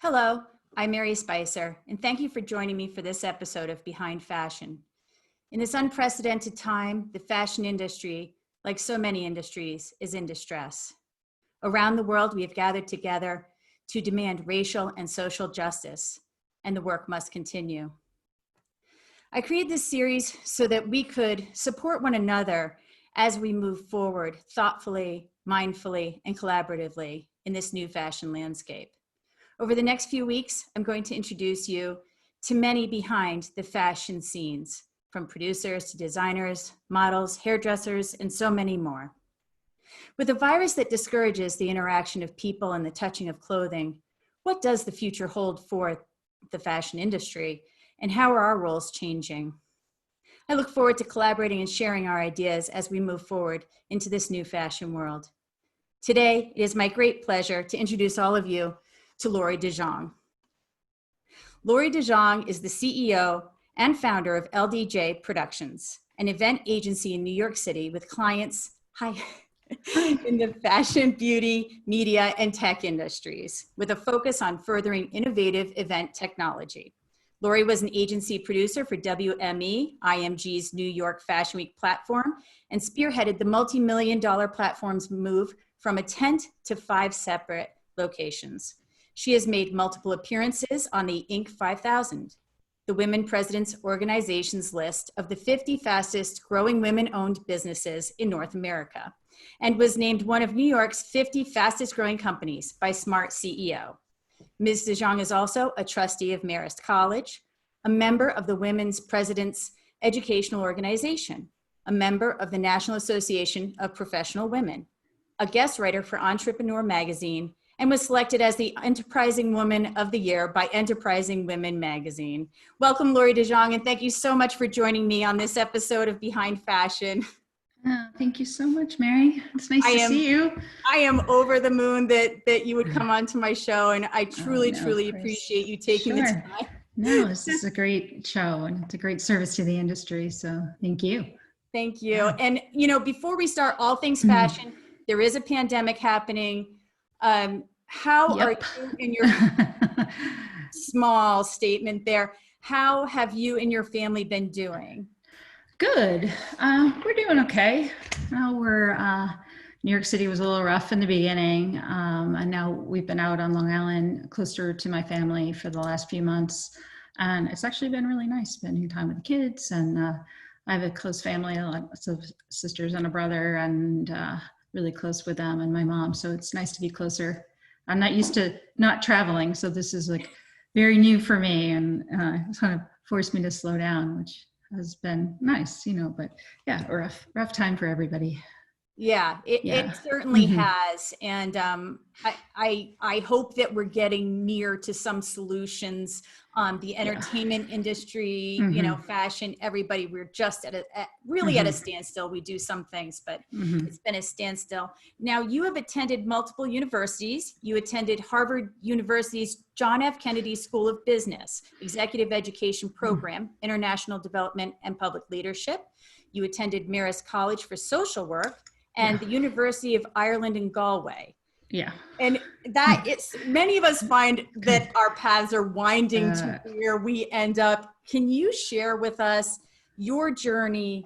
Hello, I'm Mary Spicer, and thank you for joining me for this episode of Behind Fashion. In this unprecedented time, the fashion industry, like so many industries, is in distress. Around the world, we have gathered together to demand racial and social justice, and the work must continue. I created this series so that we could support one another as we move forward thoughtfully, mindfully, and collaboratively in this new fashion landscape. Over the next few weeks, I'm going to introduce you to many behind the fashion scenes, from producers to designers, models, hairdressers, and so many more. With a virus that discourages the interaction of people and the touching of clothing, what does the future hold for the fashion industry, and how are our roles changing? I look forward to collaborating and sharing our ideas as we move forward into this new fashion world. Today, it is my great pleasure to introduce all of you to Laurie DeJong. Laurie DeJong is the CEO and founder of LDJ Productions, an event agency in New York City with clients in the fashion, beauty, media, and tech industries, with a focus on furthering innovative event technology. Laurie was an agency producer for WME, IMG's New York Fashion Week platform, and spearheaded the multi-million-dollar platform's move from a tent to 5 separate locations. She has made multiple appearances on the Inc. 5000, the Women Presidents Organization's list of the 50 fastest growing women-owned businesses in North America, and was named one of New York's 50 fastest growing companies by Smart CEO. Ms. DeJong is also a trustee of Marist College, a member of the Women's Presidents Educational Organization, a member of the National Association of Professional Women, a guest writer for Entrepreneur Magazine, and was selected as the Enterprising Woman of the Year by Enterprising Women Magazine. Welcome, Laurie DeJong, and thank you so much for joining me on this episode of Behind Fashion. Thank you so much, Mary. It's nice to see you. I am over the moon that you would come onto my show, and I truly appreciate you taking the time. No, this is a great show, and it's a great service to the industry, so thank you. Thank you. Yeah. And, you know, before we start all things fashion, there is a pandemic happening. How are you in your small statement there? How have you and your family been doing? Good. We're doing okay. New York City was a little rough in the beginning, and now we've been out on Long Island, closer to my family for the last few months, and it's actually been really nice spending time with the kids. And I have a close family, lots of sisters and a brother, and really close with them and my mom. So it's nice to be closer. I'm not used to not traveling, so this is like very new for me, and it's kind of forced me to slow down, which has been nice, you know, but yeah, a rough time for everybody. Yeah, it certainly has. And I hope that we're getting near to some solutions on the entertainment industry, you know, fashion, everybody. We're just at a standstill. We do some things, but it's been a standstill. Now, you have attended multiple universities. You attended Harvard University's John F. Kennedy School of Business, Executive Education Program, International Development and Public Leadership. You attended Marist College for Social Work, and the University of Ireland in Galway. Yeah. And that it's many of us find that our paths are winding to where we end up. Can you share with us your journey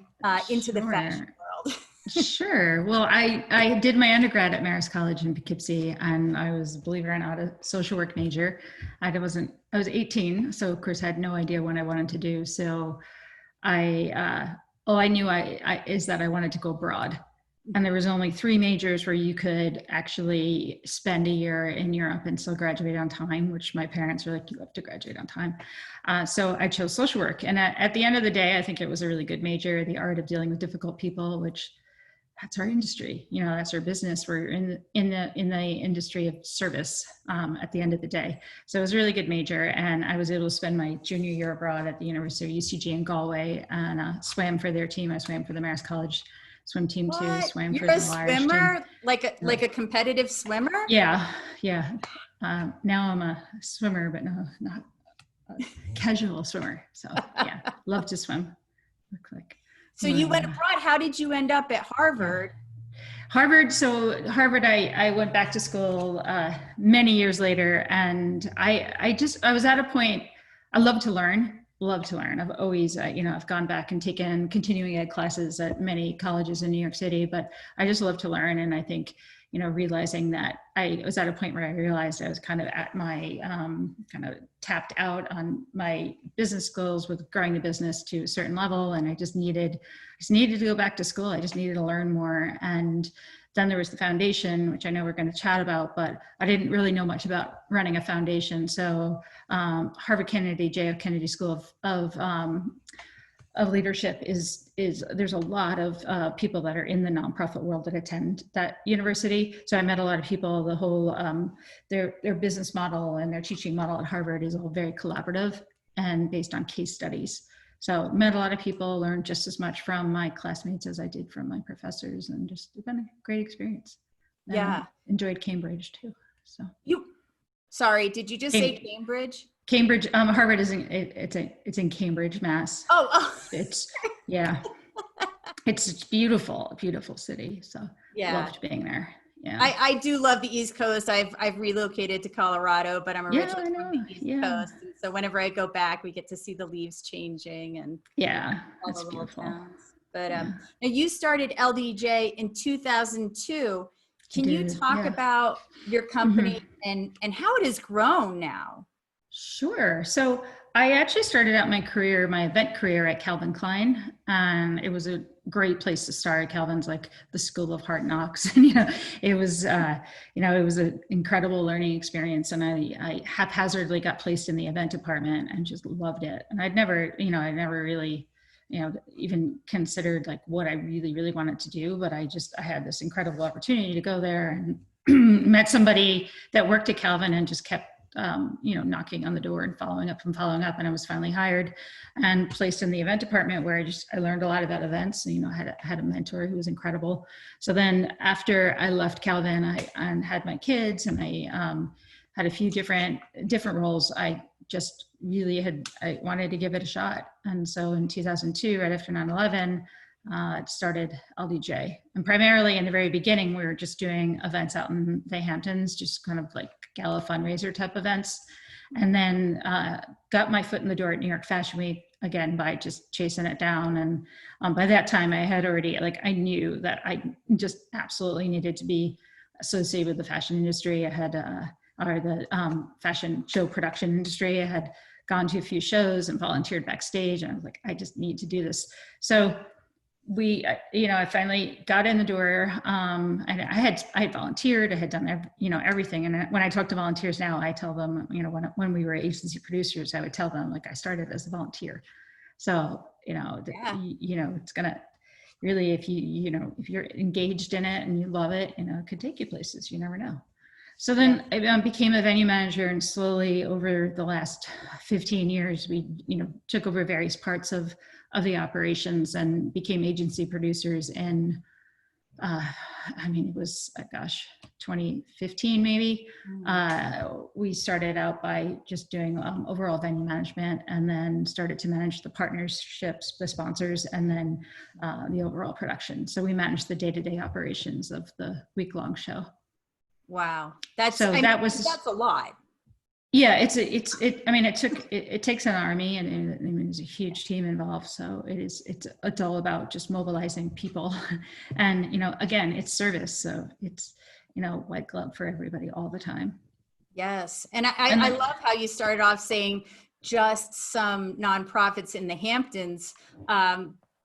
into the fashion world? Sure. Well, I did my undergrad at Marist College in Poughkeepsie, and I was, believe it or not, a social work major. I was 18, so of course I had no idea what I wanted to do. So I knew is that I wanted to go abroad. And there was only 3 majors where you could actually spend a year in Europe and still graduate on time, which my parents were like, you have to graduate on time. So I chose social work. And at the end of the day, I think it was a really good major, the art of dealing with difficult people, which that's our industry. You know, that's our business. We're in the industry of service at the end of the day. So it was a really good major. And I was able to spend my junior year abroad at the University of UCG in Galway, and swam for their team. I swam for the Marist College swim team too. Swam for the Irish team. You're a swimmer, like a competitive swimmer? Yeah. Now I'm a swimmer, but no, not a casual swimmer. So yeah, love to swim. So you went abroad. How did you end up at Harvard? Harvard. So Harvard, I went back to school many years later, and I was at a point. I love to learn. Love to learn. I've always, I've gone back and taken continuing ed classes at many colleges in New York City, but I just love to learn. And I think, realizing that I was at a point where I realized I was kind of at my, kind of tapped out on my business skills with growing the business to a certain level. And I just needed to go back to school. I just needed to learn more. And then there was the foundation, which I know we're going to chat about, but I didn't really know much about running a foundation. So Harvard Kennedy, JF Kennedy School of Leadership is there's a lot of people that are in the nonprofit world that attend that university. So I met a lot of people. The whole their business model and their teaching model at Harvard is all very collaborative and based on case studies. So met a lot of people, learned just as much from my classmates as I did from my professors, and just it's been a great experience. And Yeah. enjoyed Cambridge too. So Sorry, did you just say Cambridge? Cambridge, Harvard is it's in Cambridge, Mass. Oh. It's it's beautiful, beautiful city. So loved being there. Yeah. I do love the East Coast. I've relocated to Colorado, but I'm originally from the East Coast. And so whenever I go back, we get to see the leaves changing and all the little beautiful towns. But now you started LDJ in 2002. Can you talk about your company and how it has grown now? Sure. So I actually started out my event career at Calvin Klein. It was a great place to start. Calvin's like the school of hard knocks. It was, it was an incredible learning experience. And I haphazardly got placed in the event department and just loved it. And I'd never really, even considered like what I really, really wanted to do. But I had this incredible opportunity to go there and met somebody that worked at Calvin and just kept knocking on the door and following up. And I was finally hired and placed in the event department where I learned a lot about events. I had a mentor who was incredible. So then after I left Calvin, I had my kids and I had a few different roles. I just really I wanted to give it a shot. And so in 2002, right after 9/11, it started LDJ. And primarily in the very beginning, we were just doing events out in the Hamptons, just kind of like gala fundraiser type events. And then got my foot in the door at New York Fashion Week, again, by just chasing it down. And by that time I had already, I knew that I just absolutely needed to be associated with the fashion industry. I had, or the fashion show production industry. I had gone to a few shows and volunteered backstage. And I was like, I just need to do this. So I finally got in the door. And I had volunteered, I had done, everything. And when I talk to volunteers now, I tell them, when we were agency producers, I would tell them I started as a volunteer. So, it's going to really, if you're engaged in it and you love it, it could take you places, you never know. So then I became a venue manager, and slowly over the last 15 years, we, took over various parts of the operations and became agency producers in, it was, 2015 maybe. We started out by just doing overall venue management, and then started to manage the partnerships, the sponsors, and then the overall production. So we managed the day-to-day operations of the week-long show. Wow. That's a lot. Yeah, it takes an army, and there's a huge team involved. So it's all about just mobilizing people. And, again, it's service. So it's, white glove for everybody all the time. Yes. And I love how you started off saying just some nonprofits in the Hamptons,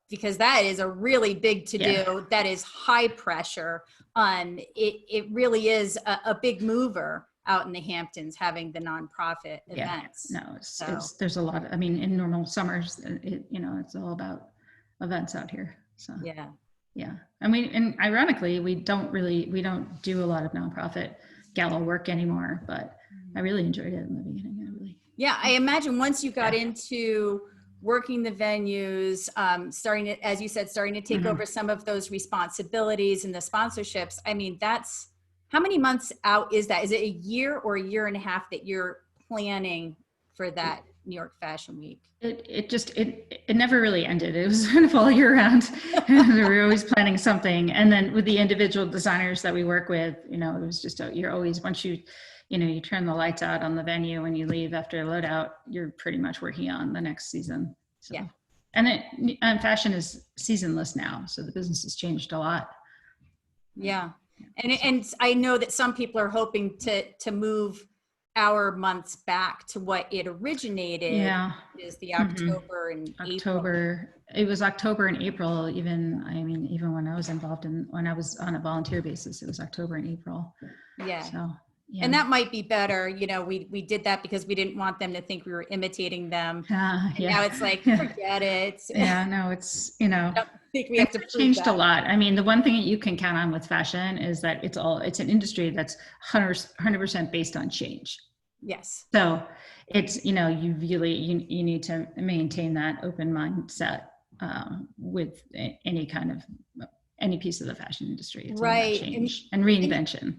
because that is a really big to do. That is high pressure. It really is a big mover out in the Hamptons, having the nonprofit events. No, there's a lot of, in normal summers, it's all about events out here. So yeah. And ironically, we don't do a lot of nonprofit gala work anymore, but I really enjoyed it in the beginning. I imagine once you got into working the venues, starting to take over some of those responsibilities and the sponsorships. That's, how many months out is that? Is it a year or a year and a half that you're planning for that New York Fashion Week? It never really ended. It was kind of all year round. We were always planning something. And then with the individual designers that we work with, it was just, you're always, once you turn the lights out on the venue and you leave after a loadout, you're pretty much working on the next season. So, yeah. And fashion is seasonless now. So the business has changed a lot. Yeah. And I know that some people are hoping to move our months back to what it originated. Yeah. Is the October and October. April. It was October and April. Even when I was when I was on a volunteer basis, it was October and April. Yeah. So, yeah. And that might be better. We did that because we didn't want them to think we were imitating them. And now it's like, forget it. Yeah, no, it's, I don't think we have to prove changed that. a lot. I mean, the one thing that you can count on with fashion is that it's an industry that's 100% based on change. Yes. So it's, you need to maintain that open mindset with any piece of the fashion industry. It's all about change and reinvention.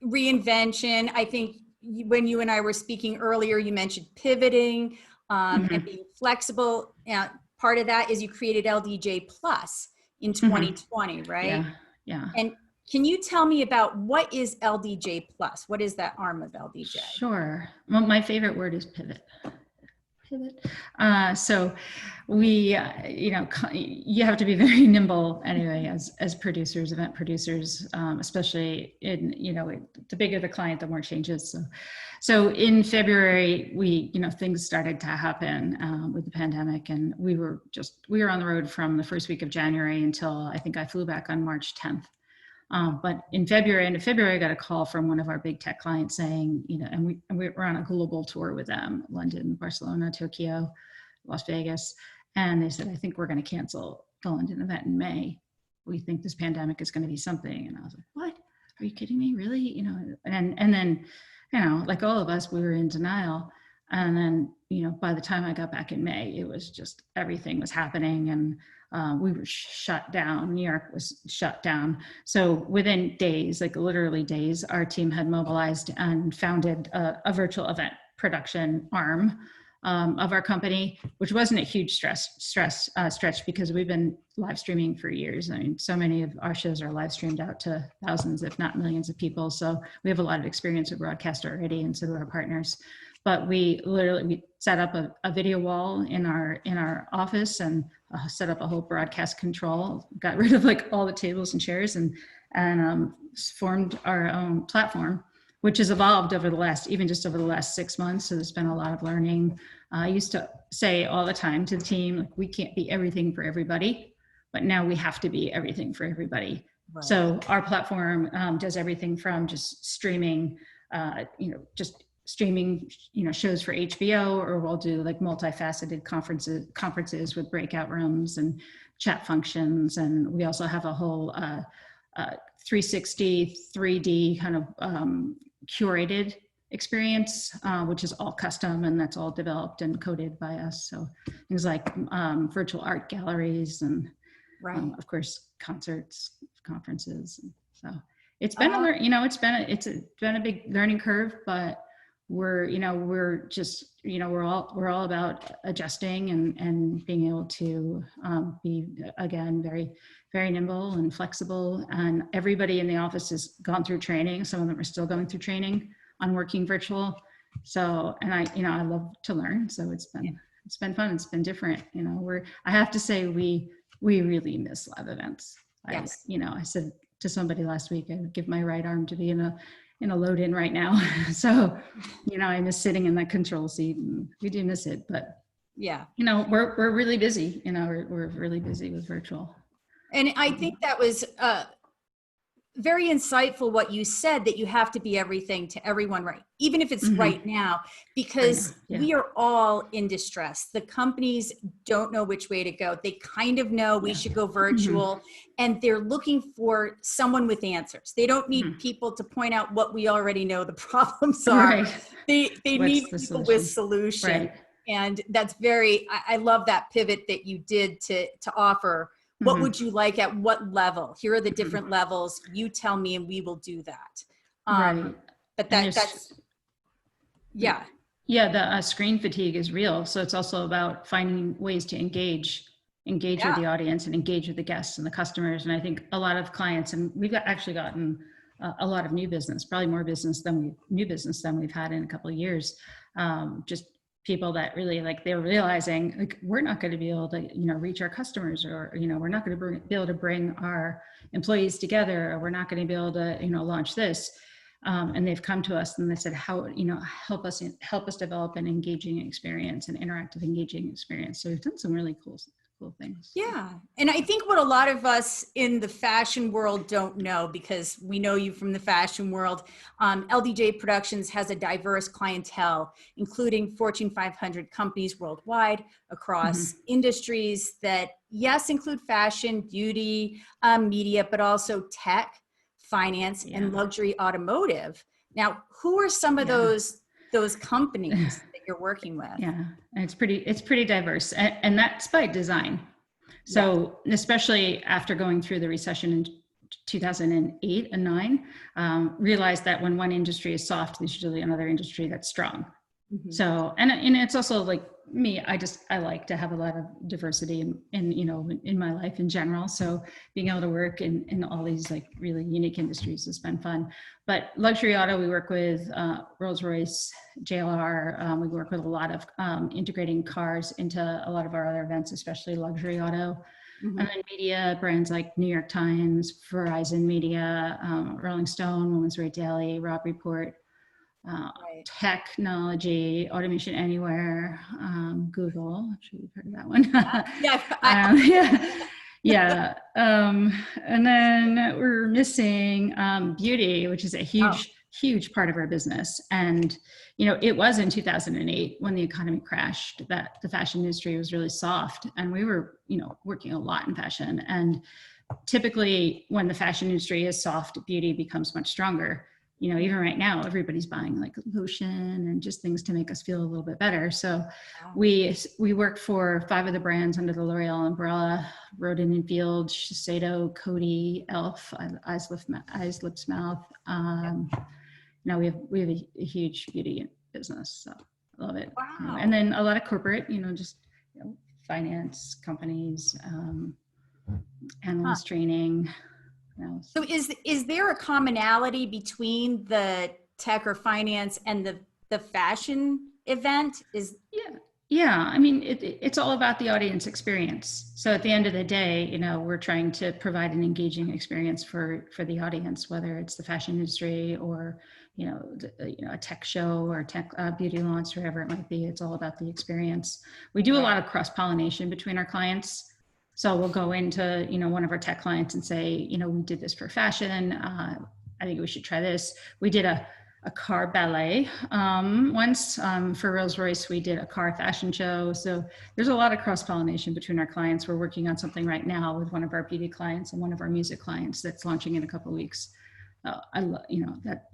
Reinvention. I think when you and I were speaking earlier, you mentioned pivoting and being flexible. Part of that is you created LDJ Plus in 2020, right? Yeah. And can you tell me about what is LDJ Plus? What is that arm of LDJ? Sure. Well, my favorite word is pivot. So we, you have to be very nimble anyway, as producers, event producers, especially in, the bigger the client, the more changes. So in February, things started to happen with the pandemic, and we were on the road from the first week of January until I think I flew back on March 10th. But end of February, I got a call from one of our big tech clients saying, and we're on a global tour with them, London, Barcelona, Tokyo, Las Vegas. And they said, I think we're going to cancel the London event in May. We think this pandemic is going to be something. And I was like, what? Are you kidding me? Really? And then, like all of us, we were in denial. And then, by the time I got back in May, it was just, everything was happening. And we were shut down. New York was shut down. So within days, like literally days, our team had mobilized and founded a virtual event production arm of our company, which wasn't a huge stretch because we've been live streaming for years. I mean, so many of our shows are live streamed out to thousands, if not millions of people. So we have a lot of experience with broadcast already, and so do our partners. But we set up a video wall in our office and set up a whole broadcast control, got rid of all the tables and chairs, and formed our own platform, which has evolved over the last 6 months. So there's been a lot of learning. I used to say all the time to the team, we can't be everything for everybody, but now we have to be everything for everybody. Right. So our platform does everything from just streaming, streaming, shows for HBO, or we'll do multifaceted conferences with breakout rooms and chat functions. And we also have a whole 360 3D kind of curated experience, which is all custom, and that's all developed and coded by us. So things like virtual art galleries and of course concerts, conferences. So it's been it's been a big learning curve, but we're all about adjusting and being able to be, again, very, very nimble and flexible. And everybody in the office has gone through training. Some of them are still going through training on working virtual. So, and I love to learn. So it's been fun. It's been different. I have to say we really miss live events. Yes. I said to somebody last week, I would give my right arm to be in a load in right now. So, I miss sitting in that control seat, and we do miss it, but yeah, we're really busy, we're really busy with virtual. And I think that was very insightful what you said, that you have to be everything to everyone, right? Even if it's right now, because we are all in distress. The companies don't know which way to go. They kind of know we should go virtual, and they're looking for someone with answers. They don't need people to point out what we already know the problems are. Right. They need people with solutions. Right. And that's I love that pivot that you did to offer. What would you like at what level? Here are the different levels. You tell me and we will do that. Right. But that's, yeah. Yeah, the screen fatigue is real. So it's also about finding ways to engage with Yeah. the audience and engage with the guests and the customers. And I think a lot of clients, and we've actually gotten a lot of new business, probably more new business than we've had in a couple of years. Just people that really like, they're realizing like, we're not going to be able to, reach our customers, or, we're not going to be able to bring our employees together, or we're not going to be able to, launch this. And they've come to us and they said, help us develop an engaging experience, an interactive engaging experience. So we've done some really cool things. Yeah. And I think what a lot of us in the fashion world don't know, because we know you from the fashion world, LDJ Productions has a diverse clientele, including Fortune 500 companies worldwide across industries that, yes, include fashion, beauty, media, but also tech, finance, and luxury automotive. Now, who are some of those companies that you're working with? Yeah, and it's pretty diverse, and that's by design. So especially after going through the recession in 2008 and 9, realized that when one industry is soft, there's usually another industry that's strong. So, and it's also like me, I like to have a lot of diversity in my life in general. So being able to work in all these like really unique industries has been fun. But luxury auto, we work with Rolls-Royce, JLR. We work with a lot of integrating cars into a lot of our other events, especially luxury auto. And then media, brands like New York Times, Verizon Media, Rolling Stone, Women's Wear Daily, Robb Report. Technology, Automation Anywhere, Google. I'm sure you've heard of that one. And then we're missing beauty, which is a huge part of our business. And it was in 2008 when the economy crashed that the fashion industry was really soft, and we were working a lot in fashion. And typically, when the fashion industry is soft, beauty becomes much stronger. Even right now, everybody's buying like lotion and just things to make us feel a little bit better. So we work for 5 of the brands under the L'Oreal umbrella: Rodin & Field, Shiseido, Coty, Elf, Eyes, Lips, Mouth. Now we have a huge beauty business. So I love it. Wow. And then a lot of corporate, finance companies, analyst training. So is there a commonality between the tech or finance and the fashion event? Yeah. I mean, it's all about the audience experience. So at the end of the day, we're trying to provide an engaging experience for the audience, whether it's the fashion industry or, a tech show or tech beauty launch, wherever it might be. It's all about the experience. We do a lot of cross-pollination between our clients. So we'll go into, one of our tech clients and say, we did this for fashion. I think we should try this. We did a car ballet once. For Rolls-Royce, we did a car fashion show. So there's a lot of cross-pollination between our clients. We're working on something right now with one of our beauty clients and one of our music clients that's launching in a couple of weeks. I love,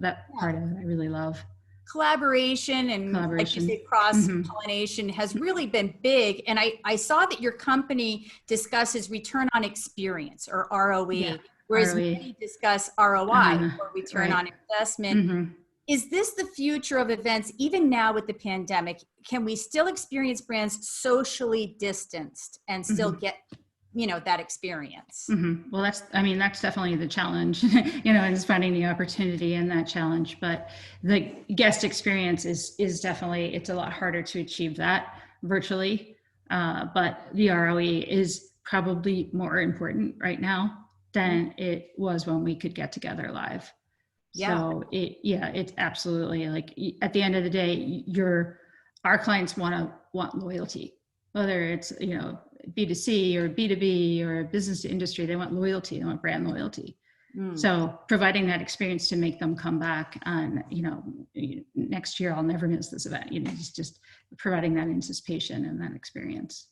that part of it I really love. Collaboration and like you say, cross-pollination has really been big. And I saw that your company discusses return on experience, or ROE, whereas many discuss ROI, or return on investment. Is this the future of events, even now with the pandemic? Can we still experience brands socially distanced and still get that experience? Well, that's definitely the challenge, and it's finding the opportunity in that challenge. But the guest experience is definitely, it's a lot harder to achieve that virtually. But the ROE is probably more important right now than it was when we could get together live. So it's absolutely, like, at the end of the day, our clients want loyalty, whether it's, B2C or B2B or business to industry. They want loyalty, they want brand loyalty. So providing that experience to make them come back and, next year I'll never miss this event, just providing that anticipation and that experience.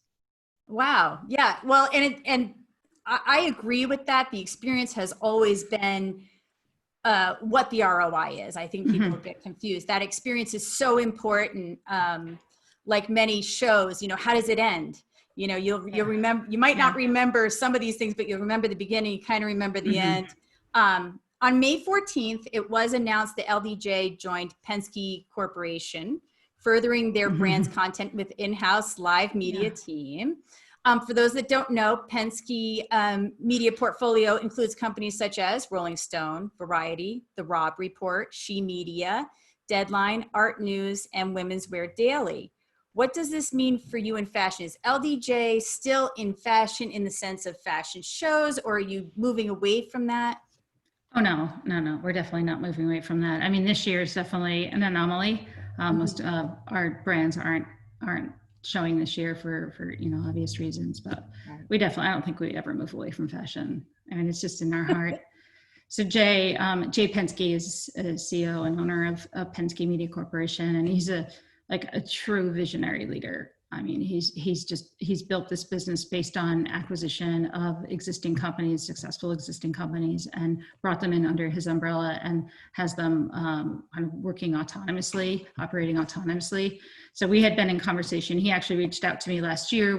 Wow. Yeah. Well, and I agree with that. The experience has always been what the ROI is. I think people get confused. That experience is so important. Like many shows, how does it end? You'll remember, you might not remember some of these things, but you'll remember the beginning, you kind of remember the end. On May 14th, it was announced that LDJ joined Penske Corporation furthering their brand's content with in-house live media team. For those that don't know, Penske media portfolio includes companies such as Rolling Stone, Variety, The Rob Report, She Media, Deadline, Art News, and Women's Wear Daily. What does this mean for you in fashion? Is LDJ still in fashion in the sense of fashion shows, or are you moving away from that? Oh, no. We're definitely not moving away from that. I mean, this year is definitely an anomaly. Most of our brands aren't showing this year for obvious reasons, but I don't think we ever move away from fashion. I mean, it's just in our heart. So Jay Penske is a CEO and owner of Penske Media Corporation, and he's a true visionary leader. I mean, he's built this business based on acquisition of existing companies, successful existing companies, and brought them in under his umbrella and has them kind of working autonomously, operating autonomously. So we had been in conversation. He actually reached out to me last year.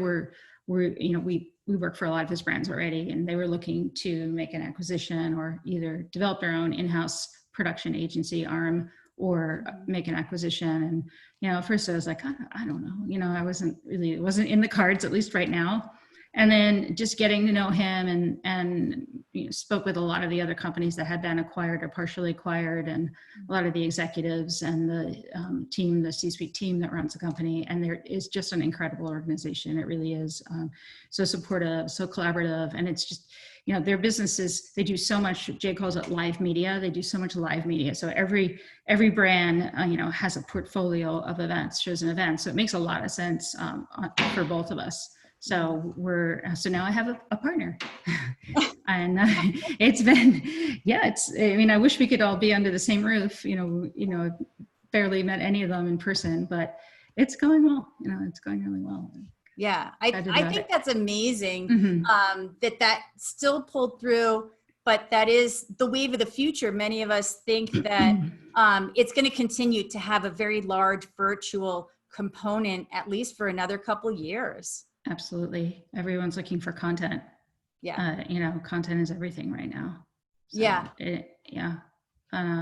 We work for a lot of his brands already, and they were looking to make an acquisition or either develop their own in-house production agency arm or make an acquisition. And, at first I was like, I don't know, it wasn't in the cards, at least right now. And then just getting to know him and spoke with a lot of the other companies that had been acquired or partially acquired, and a lot of the executives and the team, the C-suite team that runs the company. And there is just an incredible organization. It really is so supportive, so collaborative. And it's just, their businesses, they do so much. Jay calls it live media. They do so much live media. So every brand, has a portfolio of events, shows and events. So it makes a lot of sense for both of us. So now I have a partner. And it's been, I wish we could all be under the same roof. I've barely met any of them in person, but it's going well. It's going really well. Yeah, I think that's amazing that still pulled through, but that is the wave of the future. Many of us think that it's going to continue to have a very large virtual component, at least for another couple years. Absolutely. Everyone's looking for content. Yeah. Content is everything right now. So yeah.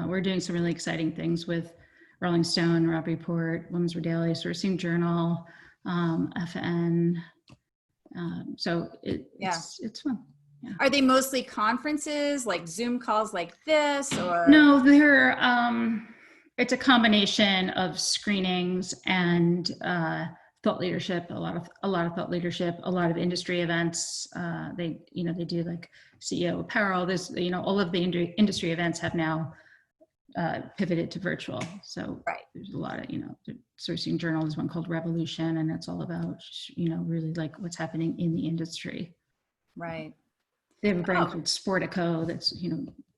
We're doing some really exciting things with Rolling Stone, Rob Report, Women's Wear Daily, Sourcing Journal, FN. So it's fun. Yeah. Are they mostly conferences, like Zoom calls like this, or? No, it's a combination of screenings and thought leadership, a lot of thought leadership, a lot of industry events. They do like CEO apparel. There's, all of the industry events have now pivoted to virtual. So there's a lot of, the Sourcing Journal is one called Revolution, and it's all about, really like what's happening in the industry. Right. They have a brand called Sportico that's,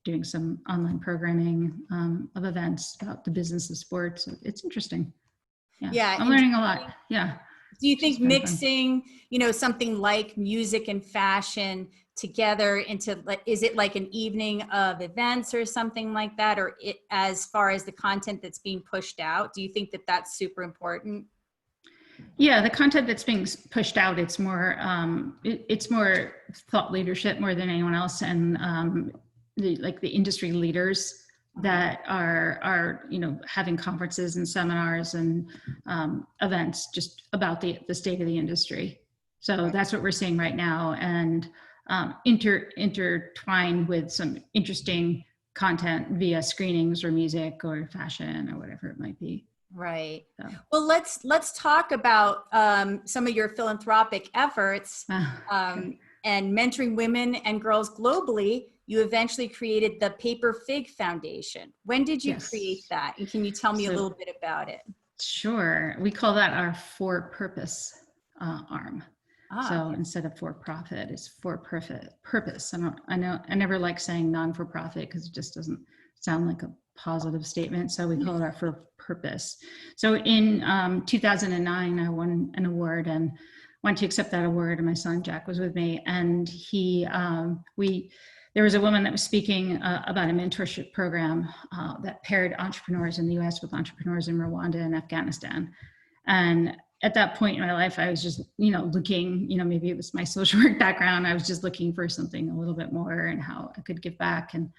doing some online programming of events about the business of sports. So it's interesting. Yeah. I'm learning a lot. Yeah. Do you think mixing, something like music and fashion together into, is it like an evening of events or something like that? Or as far as the content that's being pushed out, do you think that that's super important? Yeah, the content that's being pushed out, it's more thought leadership more than anyone else. And the industry leaders that are having conferences and seminars and events just about the state of the industry. So that's what we're seeing right now, and intertwined with some interesting content via screenings or music or fashion or whatever it might be. Right. So. Well, let's talk about some of your philanthropic efforts and mentoring women and girls globally. You eventually created the Paper Fig Foundation. When did you create that? And can you tell me a little bit about it? Sure. We call that our for purpose arm. So instead of for profit, it's for purpose. I never like saying non-for-profit because it just doesn't sound like a positive statement. So we call it our for purpose. So in 2009, I won an award and went to accept that award. And my son, Jack, was with me. And there was a woman that was speaking about a mentorship program that paired entrepreneurs in the US with entrepreneurs in Rwanda and Afghanistan. And at that point in my life, I was just, looking, maybe it was my social work background. I was just looking for something a little bit more and how I could give back, and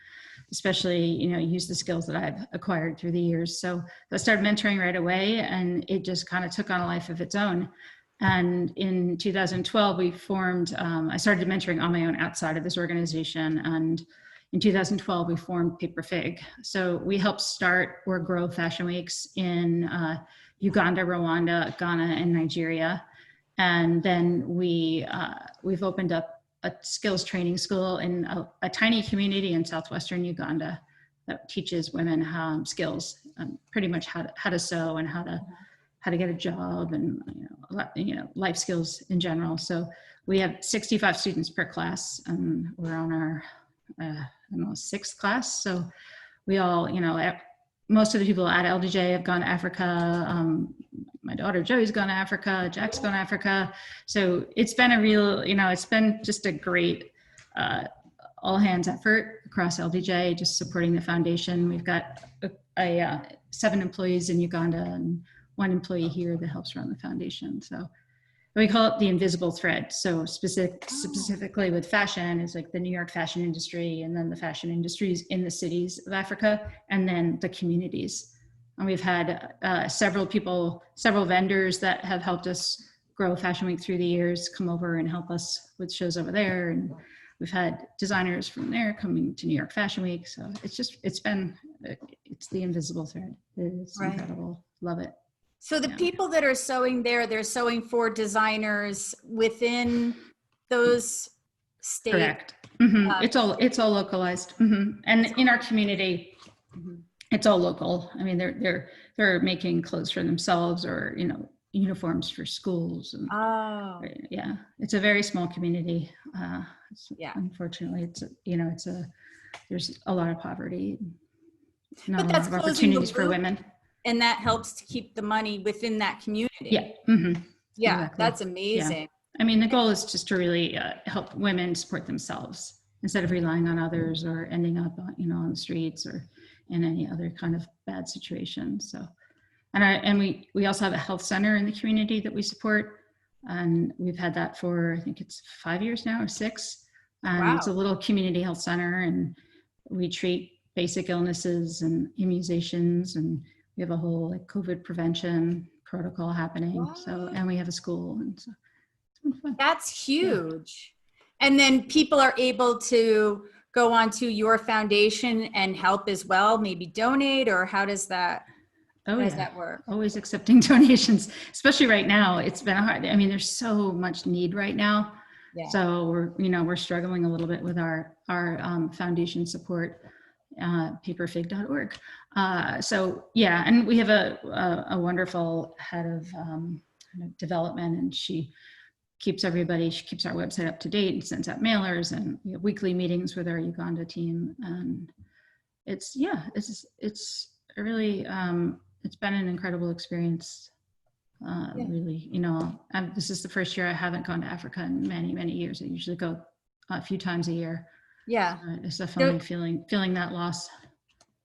especially, use the skills that I've acquired through the years. So I started mentoring right away, and it just kind of took on a life of its own. And in 2012, we formed, I started mentoring on my own outside of this organization. And in 2012, we formed Paper Fig. So we helped start or grow fashion weeks in Uganda, Rwanda, Ghana, and Nigeria. And then we've opened up a skills training school in a tiny community in southwestern Uganda that teaches women skills, pretty much how to sew and how to get a job, and life skills in general. So we have 65 students per class, and we're on our sixth class. So we all, most of the people at LDJ have gone to Africa. My daughter Joey's gone to Africa. Jack's gone to Africa. So it's been a real, it's been just a great all hands effort across LDJ, just supporting the foundation. We've got 7 employees in Uganda and 1 employee here that helps run the foundation. So we call it the invisible thread. So specifically with fashion is like the New York fashion industry, and then the fashion industries in the cities of Africa, and then the communities. And we've had several vendors that have helped us grow Fashion Week through the years come over and help us with shows over there. And we've had designers from there coming to New York Fashion Week. So it's the invisible thread. It's right. Incredible. Love it. So the people that are sewing there, they're sewing for designers within those states. Correct. Mm-hmm. It's all localized. Mm-hmm. And in our community, it's all local. I mean, they're making clothes for themselves, or uniforms for schools. And, yeah, it's a very small community. Unfortunately, there's a lot of poverty. Not a lot of opportunities for women. And that helps to keep the money within that community. Yeah. Mm-hmm. Yeah, exactly. That's amazing. Yeah. I mean, the goal is just to really help women support themselves instead of relying on others or ending up, on the streets or in any other kind of bad situation. So, and we also have a health center in the community that we support, and we've had that for, I think it's 5 years now or 6. And wow. It's a little community health center, and we treat basic illnesses and immunizations, and we have a whole COVID prevention protocol happening. Wow. So, and we have a school, and so it's been fun. That's huge. Yeah. And then people are able to go onto your foundation and help as well, maybe donate, or how does that work? Always accepting donations, especially right now. It's been hard. I mean, there's so much need right now. Yeah. So we're struggling a little bit with our foundation support. Paperfig.org. So yeah, and we have a wonderful head of development, and she keeps our website up to date and sends out mailers, and we have weekly meetings with our Uganda team. And it's really it's been an incredible experience. Really, this is the first year I haven't gone to Africa in many, many years. I usually go a few times a year. Yeah. It's definitely feeling that loss.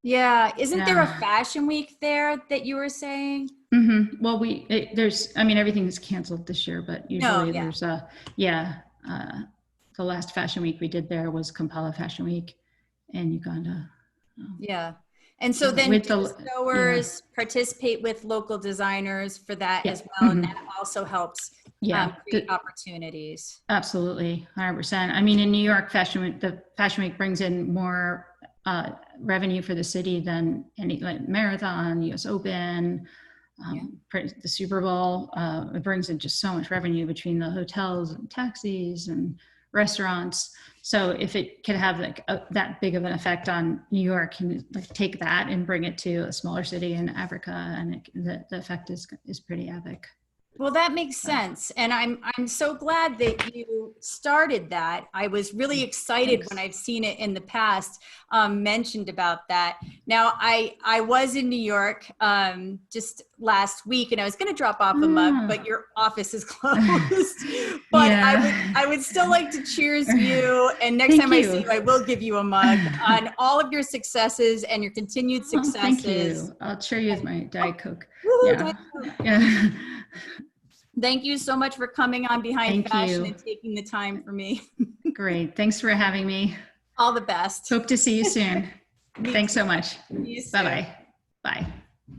Yeah. Isn't there a fashion week there that you were saying? Mm-hmm. Well, everything is canceled this year, but usually there's the last fashion week we did there was Kampala Fashion Week in Uganda. Yeah. And so then sewers participate with local designers for that as well. Mm-hmm. And that also helps create opportunities. Absolutely. 100%. I mean, in New York, the Fashion Week brings in more revenue for the city than any marathon, US Open, the Super Bowl. It brings in just so much revenue between the hotels and taxis and restaurants. So if it could have that big of an effect on New York, and take that and bring it to a smaller city in Africa, and the effect is pretty epic. Well, that makes sense. And I'm so glad that you started that. I was really excited when I've seen it in the past mentioned about that. Now, I was in New York just last week, and I was going to drop off a mug, but your office is closed. But I would still like to cheers you. And next time I see you, I will give you a mug on all of your successes and your continued successes. Thank you. I'll cheer you with my Diet Coke. Diet Coke. Yeah. Thank you so much for coming on Behind Thank Fashion you. and taking the time for me. Great. Thanks for having me. All the best. Hope to see you soon. Me Thanks too. so much. See you soon. Bye-bye. Bye.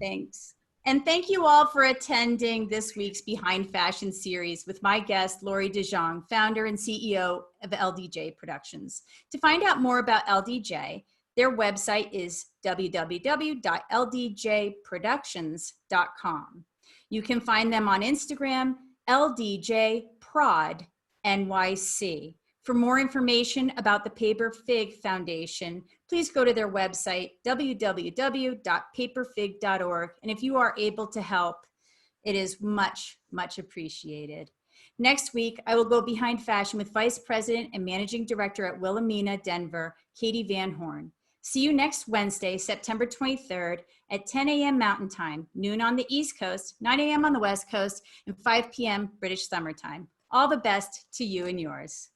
Thanks. And thank you all for attending this week's Behind Fashion series with my guest, Laurie DeJong, founder and CEO of LDJ Productions. To find out more about LDJ, their website is www.ldjproductions.com. You can find them on Instagram, LDJ Prod NYC. For more information about the Paper Fig Foundation, please go to their website, www.paperfig.org. And if you are able to help, it is much, much appreciated. Next week, I will go behind fashion with Vice President and Managing Director at Wilhelmina, Denver, Katie Van Horn. See you next Wednesday, September 23rd at 10 a.m. Mountain Time, noon on the East Coast, 9 a.m. on the West Coast, and 5 p.m. British Summer Time. All the best to you and yours.